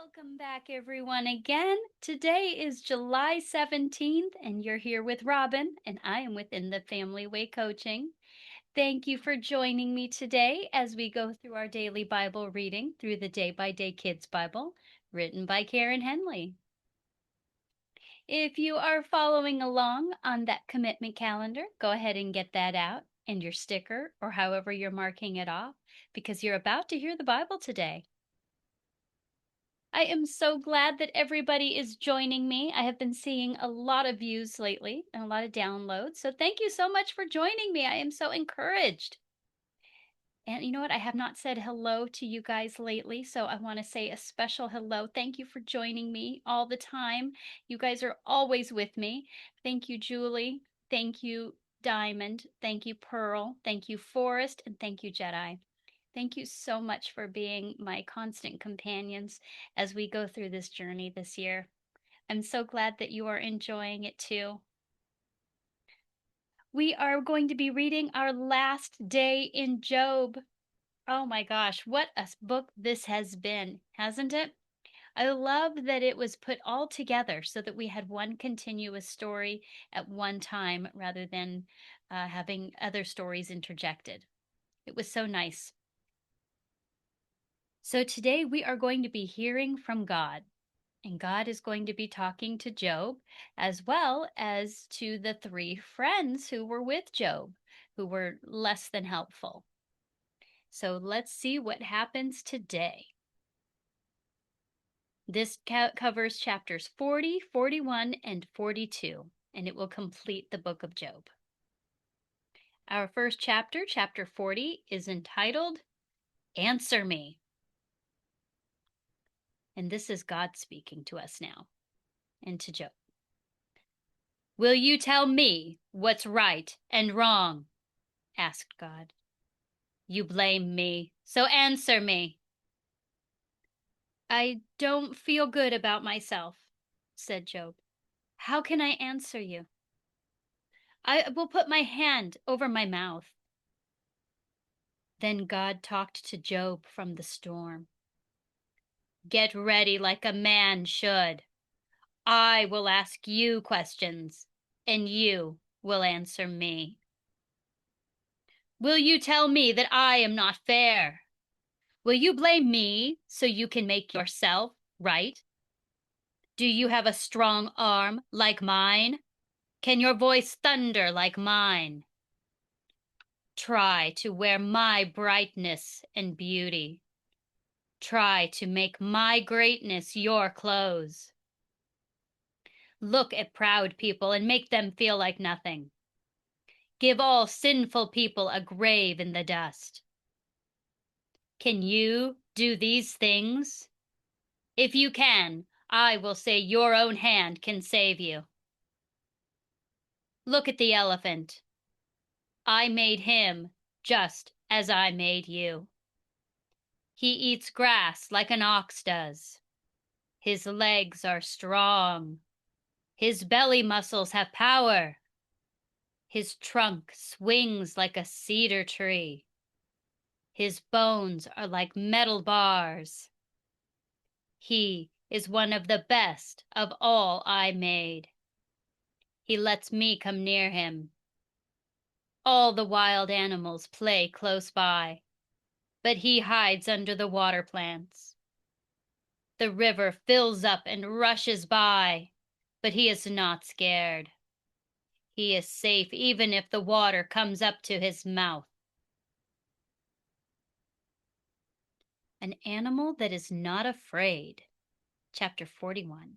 Welcome back, everyone, again. Today is July 17th, and you're here with Robin, and I am within the Family Way Coaching. Thank you for joining me today as we go through our daily Bible reading through the Day by Day Kids Bible, written by Karen Henley. If you are following along on that commitment calendar, go ahead and get that out and your sticker or however you're marking it off because you're about to hear the Bible today. I am so glad that everybody is joining me. I have been seeing a lot of views lately and a lot of downloads. So thank you so much for joining me. I am so encouraged. And you know what? I have not said hello to you guys lately. So I want to say a special hello. Thank you for joining me all the time. You guys are always with me. Thank you, Julie. Thank you, Diamond. Thank you, Pearl. Thank you, Forrest. And thank you, Jedi. Thank you so much for being my constant companions as we go through this journey this year. I'm so glad that you are enjoying it too. We are going to be reading our last day in Job. Oh my gosh, what a book this has been, hasn't it? I love that it was put all together so that we had one continuous story at one time rather than having other stories interjected. It was so nice. So today we are going to be hearing from God, and God is going to be talking to Job as well as to the three friends who were with Job, who were less than helpful. So let's see what happens today. This covers chapters 40, 41, and 42, and it will complete the book of Job. Our first chapter, chapter 40, is entitled, Answer Me. And this is God speaking to us now and to Job. Will you tell me what's right and wrong? Asked God. You blame me, so answer me. I don't feel good about myself, said Job. How can I answer you? I will put my hand over my mouth. Then God talked to Job from the storm. Get ready like a man should. I will ask you questions, and you will answer me. Will you tell me that I am not fair? Will you blame me so you can make yourself right? Do you have a strong arm like mine? Can your voice thunder like mine? Try to wear my brightness and beauty. Try to make my greatness your clothes. Look at proud people and make them feel like nothing. Give all sinful people a grave in the dust. Can you do these things? If you can, I will say your own hand can save you. Look at the elephant. I made him just as I made you. He eats grass like an ox does. His legs are strong. His belly muscles have power. His trunk swings like a cedar tree. His bones are like metal bars. He is one of the best of all I made. He lets me come near him. All the wild animals play close by, but he hides under the water plants. The river fills up and rushes by, but he is not scared. He is safe even if the water comes up to his mouth. An animal that is not afraid. Chapter 41.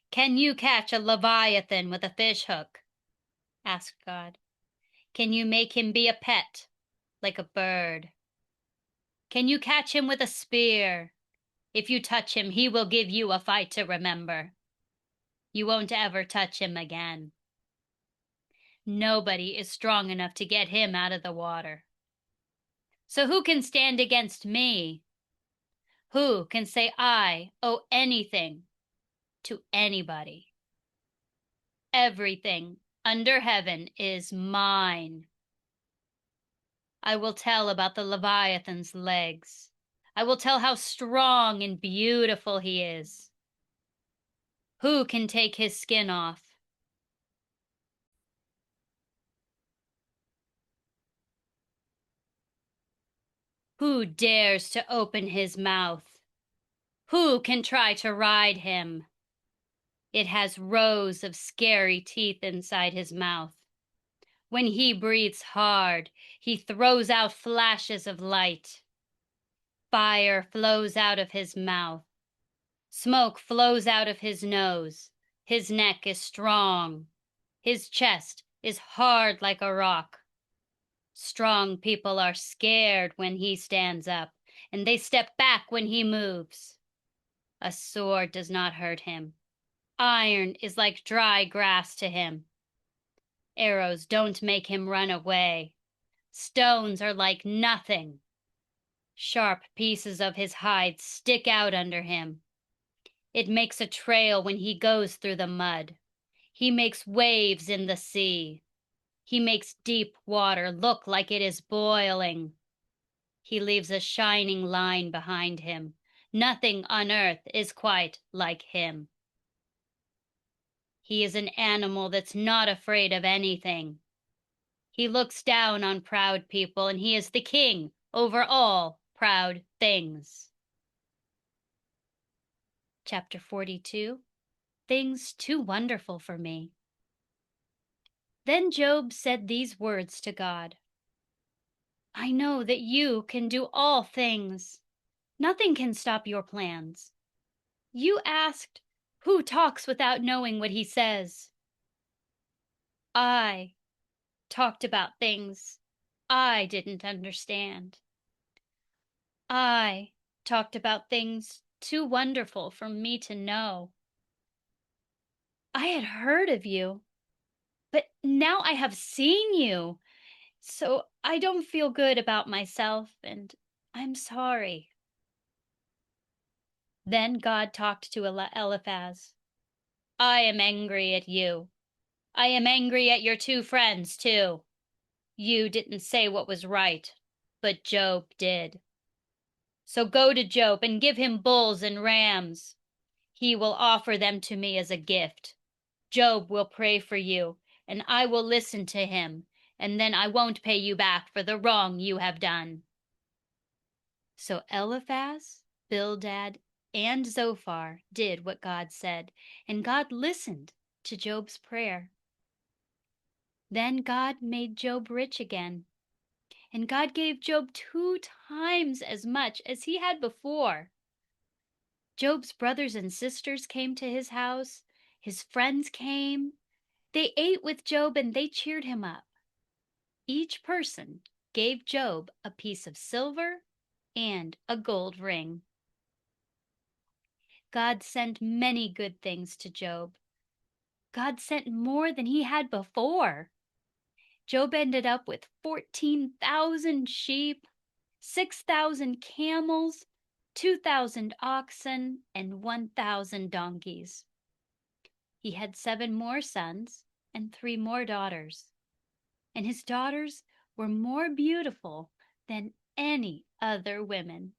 Can you catch a leviathan with a fish hook? Asked God. Can you make him be a pet, like a bird? Can you catch him with a spear? If you touch him, he will give you a fight to remember. You won't ever touch him again. Nobody is strong enough to get him out of the water. So who can stand against me? Who can say I owe anything to anybody? Everything under heaven is mine. I will tell about the Leviathan's legs. I will tell how strong and beautiful he is. Who can take his skin off? Who dares to open his mouth? Who can try to ride him? It has rows of scary teeth inside his mouth. When he breathes hard, he throws out flashes of light. Fire flows out of his mouth. Smoke flows out of his nose. His neck is strong. His chest is hard like a rock. Strong people are scared when he stands up, and they step back when he moves. A sword does not hurt him. Iron is like dry grass to him. Arrows don't make him run away. Stones are like nothing. Sharp pieces of his hide stick out under him. It makes a trail when he goes through the mud. He makes waves in the sea. He makes deep water look like it is boiling. He leaves a shining line behind him. Nothing on earth is quite like him. He is an animal that's not afraid of anything. He looks down on proud people, and he is the king over all proud things. Chapter 42, Things Too Wonderful for Me. Then Job said these words to God: I know that you can do all things. Nothing can stop your plans. You asked, who talks without knowing what he says? I talked about things I didn't understand. I talked about things too wonderful for me to know. I had heard of you, but now I have seen you, so I don't feel good about myself, and I'm sorry. Then God talked to Eliphaz. I am angry at you. I am angry at your two friends, too. You didn't say what was right, but Job did. So go to Job and give him bulls and rams. He will offer them to me as a gift. Job will pray for you, and I will listen to him, and then I won't pay you back for the wrong you have done. So Eliphaz, Bildad, and Zophar did what God said, and God listened to Job's prayer. Then God made Job rich again, and God gave Job 2 times as much as he had before. Job's brothers and sisters came to his house. His friends came. They ate with Job and they cheered him up. Each person gave Job a piece of silver and a gold ring. God sent many good things to Job. God sent more than he had before. Job ended up with 14,000 sheep, 6,000 camels, 2,000 oxen, and 1,000 donkeys. He had 7 more sons and 3 more daughters, and his daughters were more beautiful than any other women.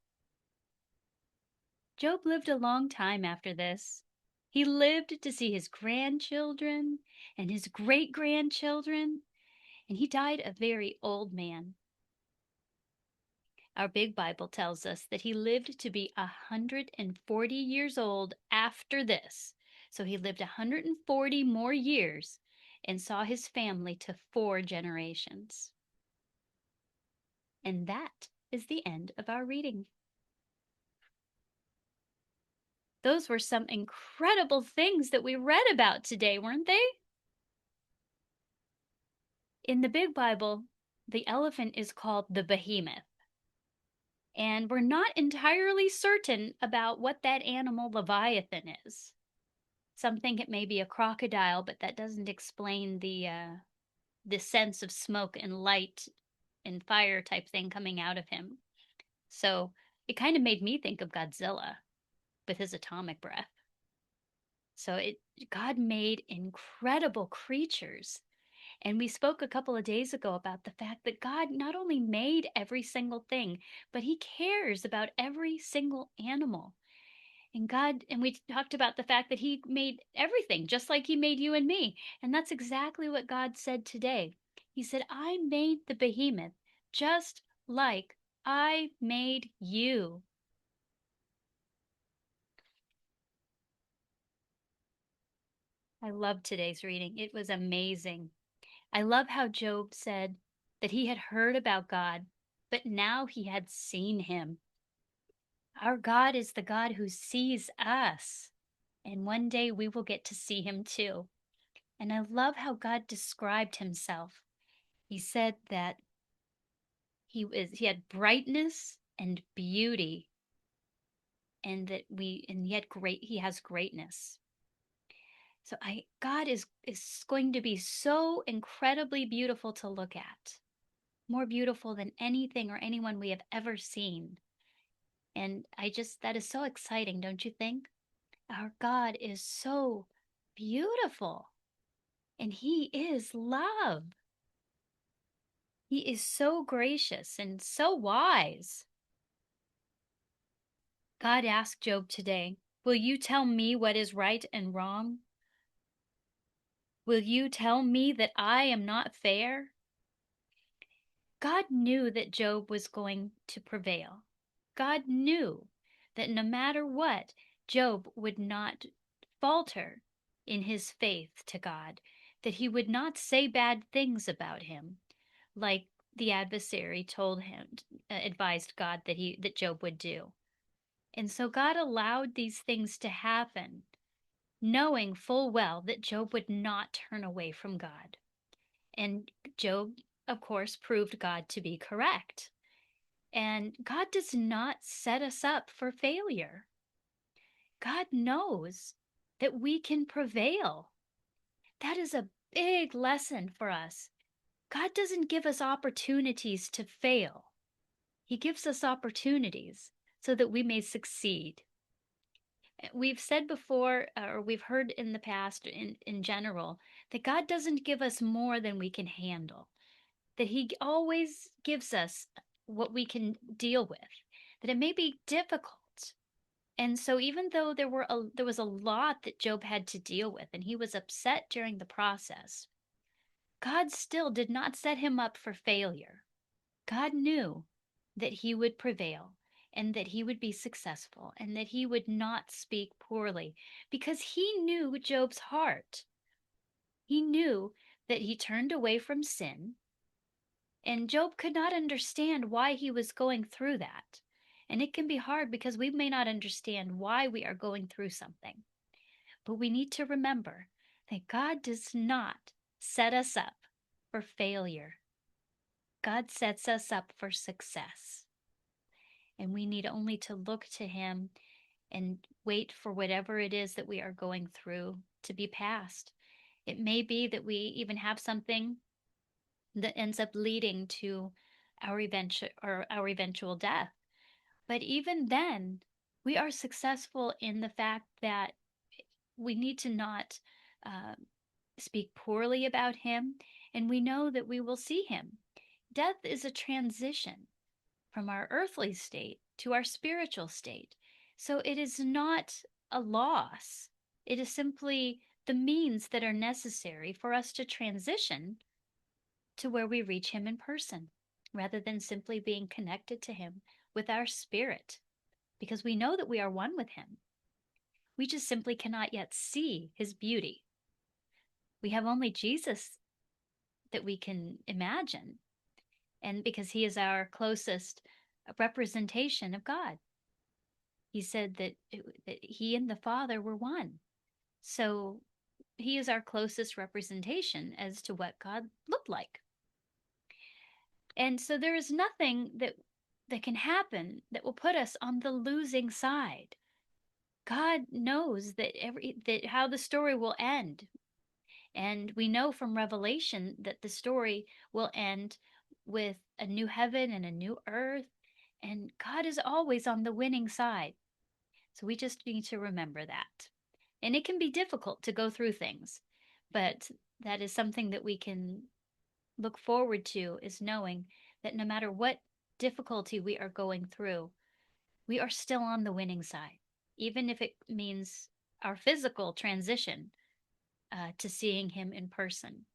Job lived a long time after this. He lived to see his grandchildren and his great-grandchildren, and he died a very old man. Our big Bible tells us that he lived to be 140 years old after this. So he lived 140 more years and saw his family to 4 generations. And that is the end of our reading. Those were some incredible things that we read about today, weren't they? In the big Bible, the elephant is called the behemoth. And we're not entirely certain about what that animal Leviathan is. Some think it may be a crocodile, but that doesn't explain the sense of smoke and light and fire type thing coming out of him. So it kind of made me think of Godzilla with his atomic breath. So God made incredible creatures, And we spoke a couple of days ago about the fact that God not only made every single thing, but he cares about every single animal. And we talked about the fact that he made everything just like he made you and me. And that's exactly what God said today. He said, I made the behemoth just like I made you. I love today's reading. It was amazing. I love how Job said that he had heard about God, but now he had seen him. Our God is the God who sees us. And one day we will get to see him too. And I love how God described himself. He said that he had brightness and beauty, and he has greatness. So I God is going to be so incredibly beautiful to look at. More beautiful than anything or anyone we have ever seen. And that is so exciting, don't you think? Our God is so beautiful, and he is love. He is so gracious and so wise. God asked Job today, will you tell me what is right and wrong? Will you tell me that I am not fair? God knew that Job was going to prevail. God knew that no matter what, Job would not falter in his faith to God, that he would not say bad things about him, like the adversary told him, advised God that Job would do. And so God allowed these things to happen, knowing full well that Job would not turn away from God. And Job, of course, proved God to be correct. And God does not set us up for failure. God knows that we can prevail. That is a big lesson for us. God doesn't give us opportunities to fail. He gives us opportunities so that we may succeed. We've said before, or we've heard in the past in general, that God doesn't give us more than we can handle, that he always gives us what we can deal with, that it may be difficult. And so even though there was a lot that Job had to deal with and he was upset during the process, God still did not set him up for failure. God knew that he would prevail and that he would be successful and that he would not speak poorly because he knew Job's heart. He knew that he turned away from sin, and Job could not understand why he was going through that. And it can be hard because we may not understand why we are going through something. But we need to remember that God does not set us up for failure. God sets us up for success. And we need only to look to him and wait for whatever it is that we are going through to be past. It may be that we even have something that ends up leading to our eventual death. But even then, we are successful in the fact that we need to not uh, speak poorly about him, and we know that we will see him. Death is a transition from our earthly state to our spiritual state. So it is not a loss. It is simply the means that are necessary for us to transition to where we reach him in person, rather than simply being connected to him with our spirit, because we know that we are one with him. We just simply cannot yet see his beauty. We have only Jesus that we can imagine, and because he is our closest representation of God. He said that he and the Father were one. So he is our closest representation as to what God looked like. And so there is nothing that can happen that will put us on the losing side. God knows that how the story will end. And we know from Revelation that the story will end with a new heaven and a new earth, and God is always on the winning side. So we just need to remember that. And it can be difficult to go through things, but that is something that we can look forward to is knowing that no matter what difficulty we are going through, we are still on the winning side, even if it means our physical transition to seeing Him in person.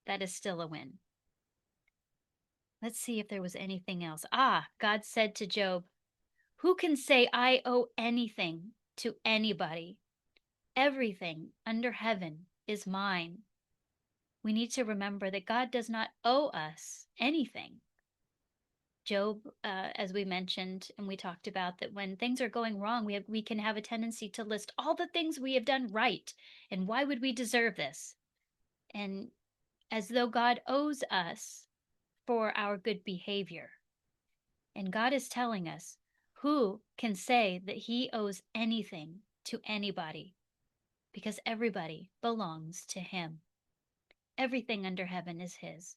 That is still a win. Let's see if there was anything else. God said to Job, "Who can say I owe anything to anybody? Everything under heaven is mine." We need to remember that God does not owe us anything. Job, as we mentioned and we talked about, that when things are going wrong, we can have a tendency to list all the things we have done right and why would we deserve this? And as though God owes us for our good behavior. And God is telling us, who can say that He owes anything to anybody? Because everybody belongs to Him. Everything under heaven is His.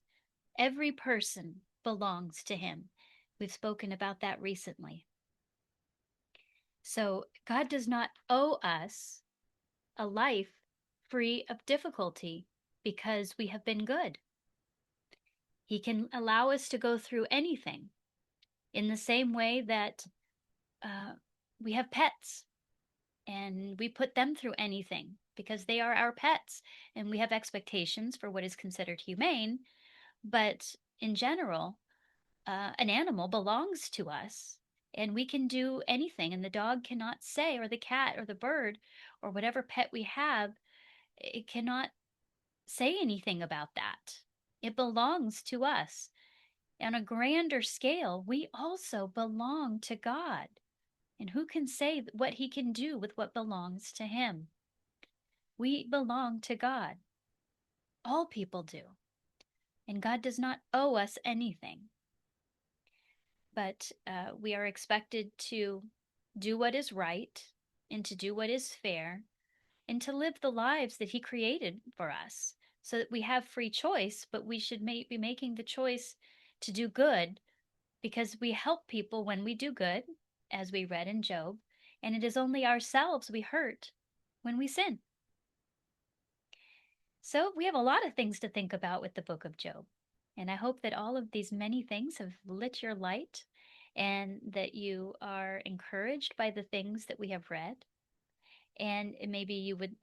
Every person belongs to Him. We've spoken about that recently. So God does not owe us a life free of difficulty because we have been good. He can allow us to go through anything in the same way that we have pets and we put them through anything because they are our pets and we have expectations for what is considered humane. But in general, an animal belongs to us and we can do anything. And the dog cannot say, or the cat or the bird or whatever pet we have, it cannot say anything about that. It belongs to us. On a grander scale, we also belong to God. And who can say what He can do with what belongs to Him? We belong to God. All people do. And God does not owe us anything. But we are expected to do what is right and to do what is fair and to live the lives that He created for us so that we have free choice, but we should be making the choice to do good because we help people when we do good, as we read in Job, and it is only ourselves we hurt when we sin. So we have a lot of things to think about with the book of Job. And I hope that all of these many things have lit your light and that you are encouraged by the things that we have read. And maybe you would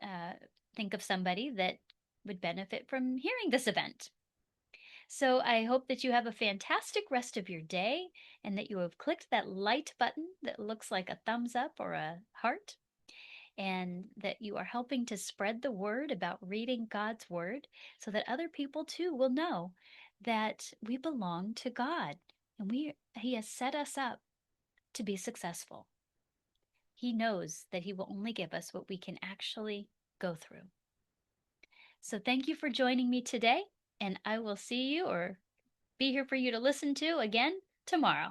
think of somebody that would benefit from hearing this event. So I hope that you have a fantastic rest of your day and that you have clicked that like button that looks like a thumbs up or a heart, and that you are helping to spread the word about reading God's word so that other people too will know that we belong to God and He has set us up to be successful. He knows that He will only give us what we can actually go through. So thank you for joining me today, and I will see you or be here for you to listen to again tomorrow.